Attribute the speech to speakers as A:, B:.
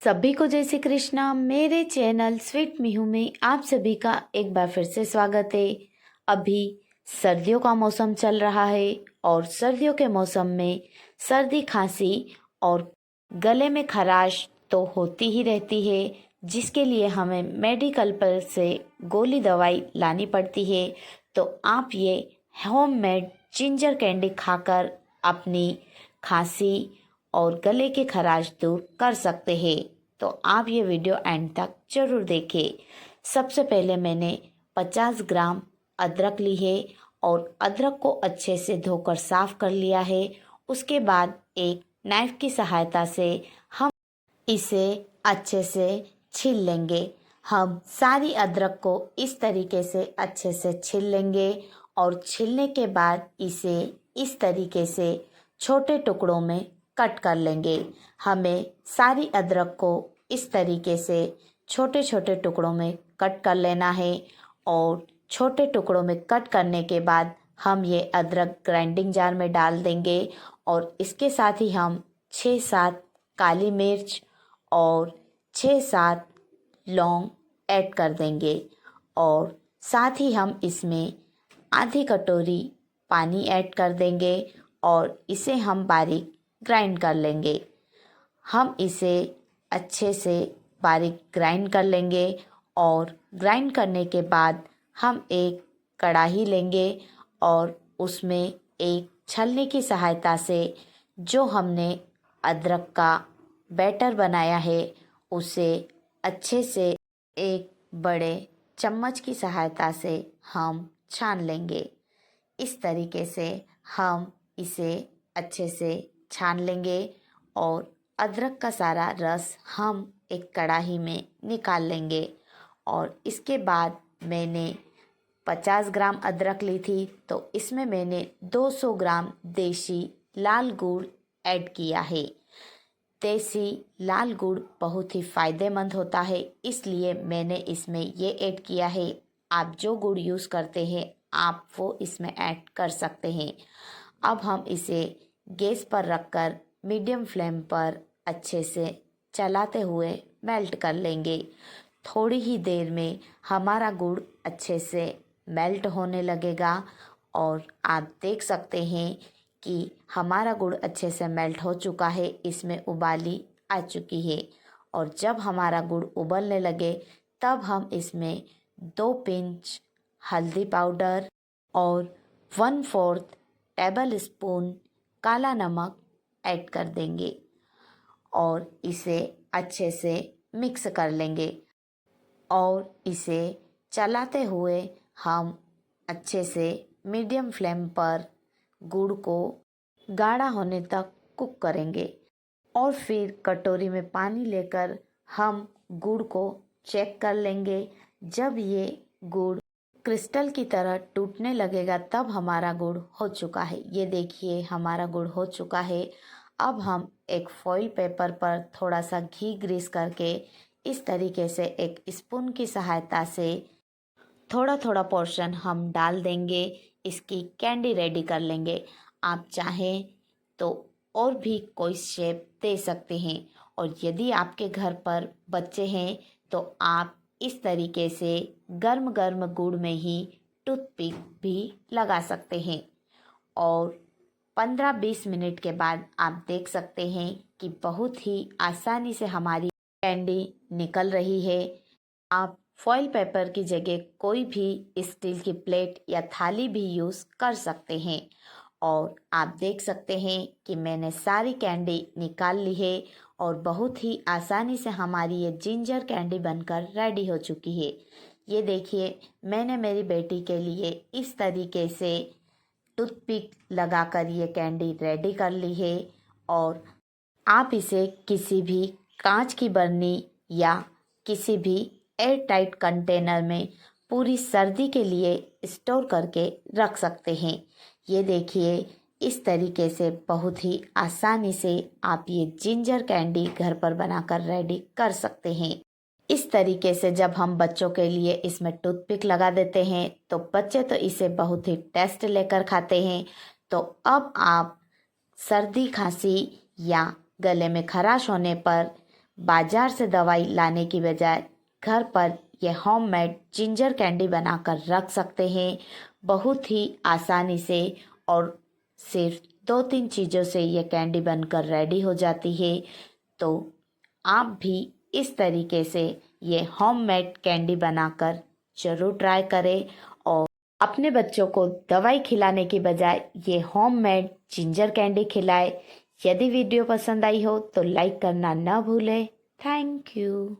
A: सभी को जय श्री कृष्णा। मेरे चैनल स्वीट मिहू में आप सभी का एक बार फिर से स्वागत है। अभी सर्दियों का मौसम चल रहा है और सर्दियों के मौसम में सर्दी खांसी और गले में खराश तो होती ही रहती है, जिसके लिए हमें मेडिकल पर से गोली दवाई लानी पड़ती है। तो आप ये होममेड जिंजर कैंडी खाकर अपनी खांसी और गले की खराश दूर कर सकते हैं। तो आप ये वीडियो एंड तक जरूर देखें। सबसे पहले मैंने 50 ग्राम अदरक ली है और अदरक को अच्छे से धोकर साफ कर लिया है। उसके बाद एक नाइफ की सहायता से हम इसे अच्छे से छील लेंगे। हम सारी अदरक को इस तरीके से अच्छे से छील लेंगे और छीलने के बाद इसे इस तरीके से छोटे टुकड़ों में कट कर लेंगे। हमें सारी अदरक को इस तरीके से छोटे छोटे टुकड़ों में कट कर लेना है और छोटे टुकड़ों में कट करने के बाद हम ये अदरक ग्राइंडिंग जार में डाल देंगे और इसके साथ ही हम 6-7 काली मिर्च और 6-7 लौंग ऐड कर देंगे और साथ ही हम इसमें आधी कटोरी पानी ऐड कर देंगे और इसे हम बारीक ग्राइंड कर लेंगे। हम इसे अच्छे से बारीक ग्राइंड कर लेंगे और ग्राइंड करने के बाद हम एक कढ़ाई लेंगे और उसमें एक छलनी की सहायता से जो हमने अदरक का बैटर बनाया है उसे अच्छे से एक बड़े चम्मच की सहायता से हम छान लेंगे। इस तरीके से हम इसे अच्छे से छान लेंगे और अदरक का सारा रस हम एक कढ़ाई में निकाल लेंगे। और इसके बाद मैंने 50 ग्राम अदरक ली थी तो इसमें मैंने 200 ग्राम देसी लाल गुड़ ऐड किया है। देसी लाल गुड़ बहुत ही फ़ायदेमंद होता है, इसलिए मैंने इसमें ये ऐड किया है। आप जो गुड़ यूज़ करते हैं आप वो इसमें ऐड कर सकते हैं। अब हम इसे गैस पर रखकर मीडियम फ्लेम पर अच्छे से चलाते हुए मेल्ट कर लेंगे। थोड़ी ही देर में हमारा गुड़ अच्छे से मेल्ट होने लगेगा और आप देख सकते हैं कि हमारा गुड़ अच्छे से मेल्ट हो चुका है, इसमें उबाली आ चुकी है। और जब हमारा गुड़ उबलने लगे तब हम इसमें 2 पिंच हल्दी पाउडर और 1/4 टेबल स्पून काला नमक ऐड कर देंगे और इसे अच्छे से मिक्स कर लेंगे और इसे चलाते हुए हम अच्छे से मीडियम फ्लेम पर गुड़ को गाढ़ा होने तक कुक करेंगे। और फिर कटोरी में पानी लेकर हम गुड़ को चेक कर लेंगे। जब ये गुड़ क्रिस्टल की तरह टूटने लगेगा तब हमारा गुड़ हो चुका है। ये देखिए हमारा गुड़ हो चुका है। अब हम एक फॉइल पेपर पर थोड़ा सा घी ग्रीस करके इस तरीके से एक स्पून की सहायता से थोड़ा थोड़ा पोर्शन हम डाल देंगे। इसकी कैंडी रेडी कर लेंगे। आप चाहें तो और भी कोई शेप दे सकते हैं और यदि आपके घर पर बच्चे हैं तो आप इस तरीके से गर्म गर्म गुड़ में ही टूथपिक भी लगा सकते हैं। और 15-20 मिनट के बाद आप देख सकते हैं कि बहुत ही आसानी से हमारी कैंडी निकल रही है। आप फॉइल पेपर की जगह कोई भी स्टील की प्लेट या थाली भी यूज़ कर सकते हैं। और आप देख सकते हैं कि मैंने सारी कैंडी निकाल ली है और बहुत ही आसानी से हमारी ये जिंजर कैंडी बनकर रेडी हो चुकी है। ये देखिए मैंने मेरी बेटी के लिए इस तरीके से टूथपिक लगाकर ये कैंडी रेडी कर ली है। और आप इसे किसी भी कांच की बर्नी या किसी भी एयर टाइट कंटेनर में पूरी सर्दी के लिए स्टोर करके रख सकते हैं। ये देखिए इस तरीके से बहुत ही आसानी से आप ये जिंजर कैंडी घर पर बनाकर रेडी कर सकते हैं। इस तरीके से जब हम बच्चों के लिए इसमें टूथपिक लगा देते हैं तो बच्चे तो इसे बहुत ही टेस्ट लेकर खाते हैं। तो अब आप सर्दी खांसी या गले में खराश होने पर बाजार से दवाई लाने की बजाय घर पर यह होममेड जिंजर कैंडी बनाकर रख सकते हैं। बहुत ही आसानी से और सिर्फ 2-3 चीज़ों से यह कैंडी बनकर रेडी हो जाती है। तो आप भी इस तरीके से ये होममेड कैंडी बनाकर ज़रूर ट्राई करें और अपने बच्चों को दवाई खिलाने की बजाय ये होममेड जिंजर कैंडी खिलाएं। यदि वीडियो पसंद आई हो तो लाइक करना ना भूलें। Thank you.